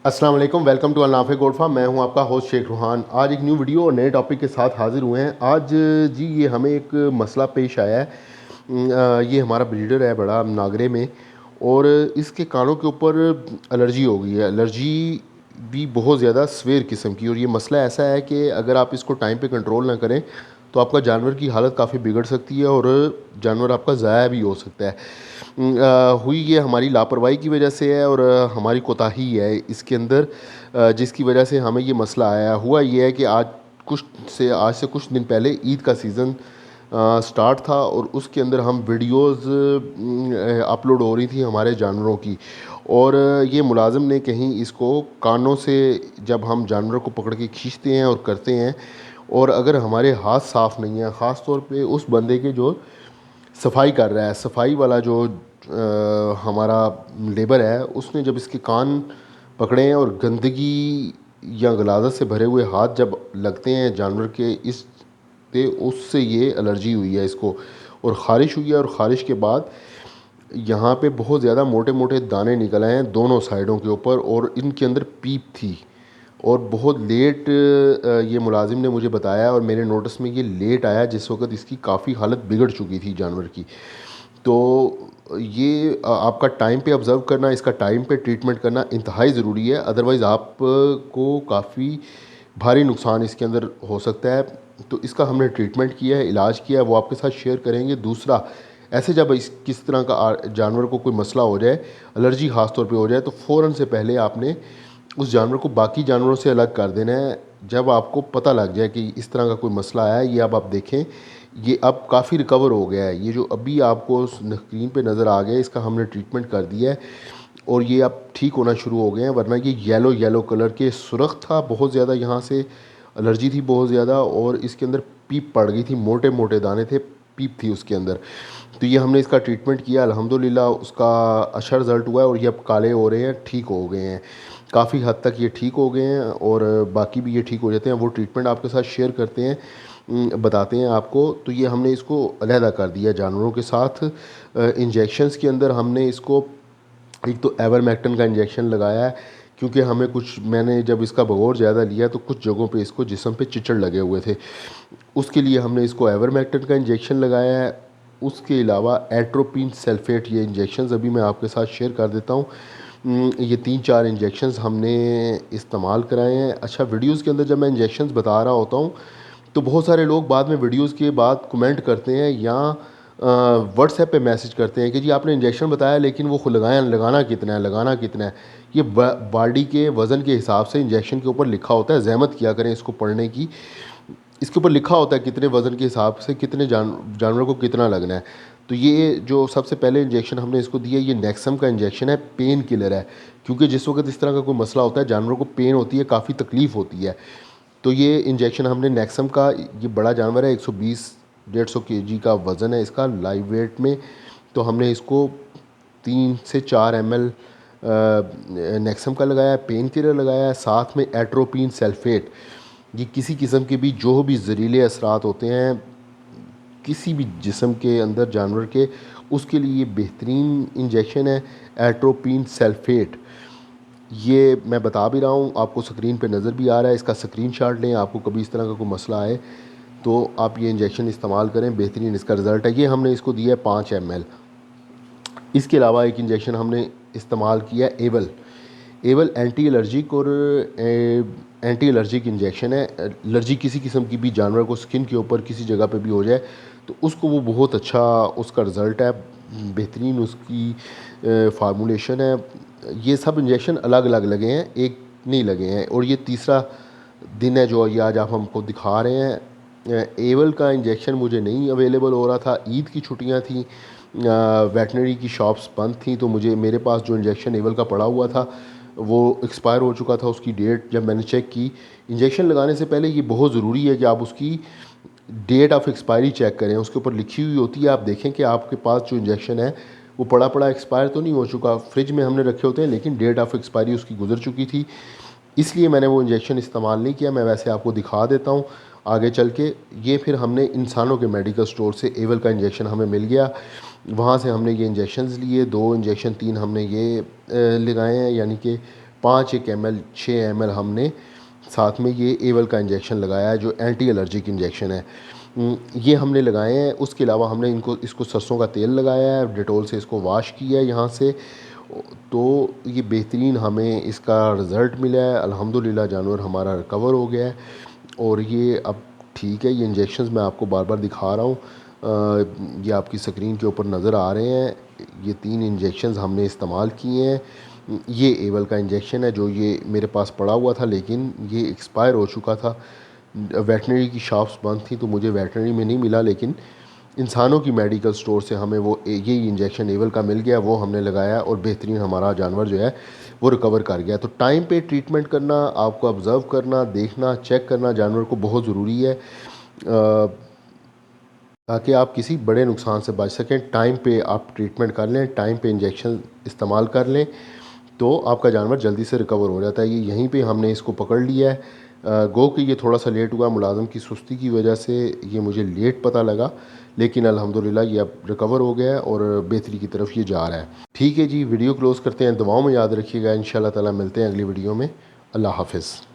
अस्सलाम वालेकुम, welcome to अल-नाफ़े goat farm. मैं हूं आपका होस्ट शेख रूहान। आज एक न्यू वीडियो और नए टॉपिक के साथ हाज़िर हुए हैं। आज जी ये हमें एक मसला पेश आया है। ये हमारा ब्रीडर है बड़ा नागरे में, और इसके कानों के ऊपर एलर्जी हो गई है। एलर्जी भी बहुत ज़्यादा सवेर किस्म की, और ये मसला ऐसा है कि अगर आप इसको टाइम पे कंट्रोल ना करें तो आपका जानवर की हालत काफ़ी बिगड़ सकती है और जानवर आपका ज़ाया भी हो सकता है। हुई ये हमारी लापरवाही की वजह से है, और हमारी कोताही है इसके अंदर, जिसकी वजह से हमें ये मसला आया। हुआ ये है कि आज से कुछ दिन पहले ईद का सीज़न स्टार्ट था, और उसके अंदर हम वीडियोस अपलोड हो रही थी हमारे जानवरों की। और ये मुलाजिम ने कहीं इसको कानों से, जब हम जानवर को पकड़ के खींचते हैं और करते हैं, और अगर हमारे हाथ साफ़ नहीं है, ख़ास तौर पे उस बंदे के जो सफाई कर रहा है, सफाई वाला जो हमारा लेबर है, उसने जब इसके कान पकड़े हैं और गंदगी या गलाज़त से भरे हुए हाथ जब लगते हैं जानवर के इस पे, उससे ये एलर्जी हुई है इसको, और ख़ारिश हुई है। और ख़ारिश के बाद यहाँ पे बहुत ज़्यादा मोटे मोटे दाने निकल आए हैं दोनों साइडों के ऊपर, और इनके अंदर पीप थी। और बहुत लेट ये मुलाजिम ने मुझे बताया, और मेरे नोटिस में ये लेट आया जिस वक्त इसकी काफ़ी हालत बिगड़ चुकी थी जानवर की। तो ये आपका टाइम पे ऑब्ज़र्व करना, इसका टाइम पे ट्रीटमेंट करना इंतहाई ज़रूरी है, अदरवाइज़ आप को काफ़ी भारी नुकसान इसके अंदर हो सकता है। तो इसका हमने ट्रीटमेंट किया है, इलाज किया है, वो आपके साथ शेयर करेंगे। दूसरा, ऐसे जब इस किस तरह का जानवर को कोई मसला हो जाए, एलर्जी ख़ास तौर पे हो जाए, तो फ़ौरन से पहले आपने उस जानवर को बाकी जानवरों से अलग कर देना है। जब आपको पता लग जाए कि इस तरह का कोई मसला आया है, ये अब आप देखें, ये अब काफ़ी रिकवर हो गया है। ये जो अभी आपको स्क्रीन पे नज़र आ गया है, इसका हमने ट्रीटमेंट कर दिया है, और ये अब ठीक होना शुरू हो गए हैं। वरना ये येलो येलो कलर के सुर्ख था बहुत ज़्यादा, यहाँ से एलर्जी थी बहुत ज़्यादा, और इसके अंदर पीप पड़ गई थी, मोटे मोटे दाने थे, पीप थी उसके अंदर। तो ये हमने इसका ट्रीटमेंट किया, अल्हम्दुलिल्लाह उसका अच्छा रिज़ल्ट हुआ है, और ये अब काले हो रहे हैं, ठीक हो गए हैं, काफ़ी हद तक ये ठीक हो गए हैं, और बाकी भी ये ठीक हो जाते हैं। वो ट्रीटमेंट आपके साथ शेयर करते हैं, बताते हैं आपको। तो ये हमने इसको अलहदा कर दिया जानवरों के साथ। इंजेक्शंस के अंदर हमने इसको एक तो एवरमेक्टिन का इंजेक्शन लगाया है, क्योंकि मैंने जब इसका बगौर ज़्यादा लिया तो कुछ जगहों पे इसको जिस्म पे चिचड़ लगे हुए थे, उसके लिए हमने इसको एवरमेक्टिन का इंजेक्शन लगाया है। उसके अलावा एट्रोपिन सल्फेट, ये इंजेक्शंस अभी मैं आपके साथ शेयर कर देता हूँ। ये 3-4 इंजेक्शंस हमने इस्तेमाल कराए हैं। अच्छा, वीडियोज़ के अंदर जब मैं इंजेक्शंस बता रहा होता हूँ, तो बहुत सारे लोग बाद में वीडियोज़ के बाद कमेंट करते हैं, या व्हाट्सएप पे मैसेज करते हैं कि जी आपने इंजेक्शन बताया, लेकिन वो लगाना कितना है। ये बॉडी के वज़न के हिसाब से इंजेक्शन के ऊपर लिखा होता है, ज़हमत किया करें इसको पढ़ने की। इसके ऊपर लिखा होता है कितने वज़न के हिसाब से कितने जानवर को कितना लगना है। तो ये जो सबसे पहले इंजेक्शन हमने इसको दिया, ये नेक्सम का इंजेक्शन है, पेन किलर है। क्योंकि जिस वक्त इस तरह का कोई मसला होता है, जानवर को पेन होती है, काफ़ी तकलीफ़ होती है। तो ये इंजेक्शन हमने नेक्सम का, ये बड़ा जानवर है, 120-150 केजी का वज़न है इसका लाइव वेट में। तो हमने इसको 3 से 4 ml नेक्सम का लगाया, पेन किलर लगाया है, साथ में एट्रोपिन सल्फेट। ये किसी किस्म के भी जो भी ज़हरीले असरात होते हैं किसी भी जिस्म के अंदर जानवर के, उसके लिए ये बेहतरीन इंजेक्शन है, एट्रोपिन सल्फेट। ये मैं बता भी रहा हूँ, आपको स्क्रीन पे नज़र भी आ रहा है, इसका स्क्रीनशॉट लें। आपको कभी इस तरह का कोई मसला आए तो आप ये इंजेक्शन इस्तेमाल करें, बेहतरीन इसका रिज़ल्ट है। ये हमने इसको दिया है 5 ml। इसके अलावा एक इंजेक्शन हमने इस्तेमाल किया एवल। एवल एंटी एलर्जिक और एंटी एलर्जिक इंजेक्शन है। एलर्जी किसी किस्म की भी जानवर को स्किन के ऊपर किसी जगह पे भी हो जाए तो उसको वो बहुत अच्छा उसका रिज़ल्ट है, बेहतरीन उसकी फार्मूलेशन है। ये सब इंजेक्शन अलग अलग लगे हैं, एक नहीं लगे हैं, और ये तीसरा दिन है जो ये आज आप हमको दिखा रहे हैं। एवल का इंजेक्शन मुझे नहीं अवेलेबल हो रहा था, ईद की छुट्टियां थी, वेटनरी की शॉप्स बंद थी, तो मेरे पास जो इंजेक्शन एवल का पड़ा हुआ था वो एक्सपायर हो चुका था, उसकी डेट जब मैंने चेक की। इंजेक्शन लगाने से पहले ये बहुत ज़रूरी है कि आप उसकी डेट ऑफ एक्सपायरी चेक करें, उसके ऊपर लिखी हुई होती है, आप देखें कि आपके पास जो इंजेक्शन है वो पड़ा पड़ा एक्सपायर तो नहीं हो चुका। फ्रिज में हमने रखे होते हैं लेकिन डेट ऑफ एक्सपायरी उसकी गुजर चुकी थी, इसलिए मैंने वो इंजेक्शन इस्तेमाल नहीं किया। मैं वैसे आपको दिखा देता हूँ आगे चल के। ये फिर हमने इंसानों के मेडिकल स्टोर से एवल का इंजेक्शन हमें मिल गया, वहाँ से हमने ये इंजेक्शंस लिए, 2 इंजेक्शन 3 हमने ये लगाए हैं, यानी कि 5 ml 6 ml हमने साथ में ये एवल का इंजेक्शन लगाया है जो एंटी एलर्जिक इंजेक्शन है। ये हमने लगाए हैं। उसके अलावा हमने इसको सरसों का तेल लगाया है, डेटॉल से इसको वॉश किया है यहाँ से। तो ये बेहतरीन हमें इसका रिज़ल्ट मिला है। अल्हम्दुलिल्लाह जानवर हमारा रिकवर हो गया है और ये अब ठीक है। ये इंजेक्शंस मैं आपको बार बार दिखा रहा हूँ, ये आपकी स्क्रीन के ऊपर नज़र आ रहे हैं। ये 3 इंजेक्शंस हमने इस्तेमाल किए हैं। ये एवल का इंजेक्शन है जो ये मेरे पास पड़ा हुआ था, लेकिन ये एक्सपायर हो चुका था। वेटनरी की शॉप्स बंद थी तो मुझे वेटनरी में नहीं मिला, लेकिन इंसानों की मेडिकल स्टोर से हमें वो ये इंजेक्शन एवल का मिल गया। वो हमने लगाया और बेहतरीन हमारा जानवर जो है वो रिकवर कर गया। तो टाइम पे ट्रीटमेंट करना, आपको ऑब्ज़र्व करना, देखना, चेक करना जानवर को बहुत ज़रूरी है, ताकि आप किसी बड़े नुकसान से बच सकें। टाइम पे आप ट्रीटमेंट कर लें, टाइम पे इंजेक्शन इस्तेमाल कर लें तो आपका जानवर जल्दी से रिकवर हो जाता है। ये यहीं पे हमने इसको पकड़ लिया है। गो कि ये थोड़ा सा लेट हुआ, मुलाज़िम की सुस्ती की वजह से ये मुझे लेट पता लगा, लेकिन अल्हम्दुलिल्लाह ये अब रिकवर हो गया है और बेहतरी की तरफ ये जा रहा है। ठीक है जी, वीडियो क्लोज़ करते हैं। दुआओं में याद रखिएगा। इंशाल्लाह ताला मिलते हैं अगली वीडियो में। अल्लाह हाफ़िज़।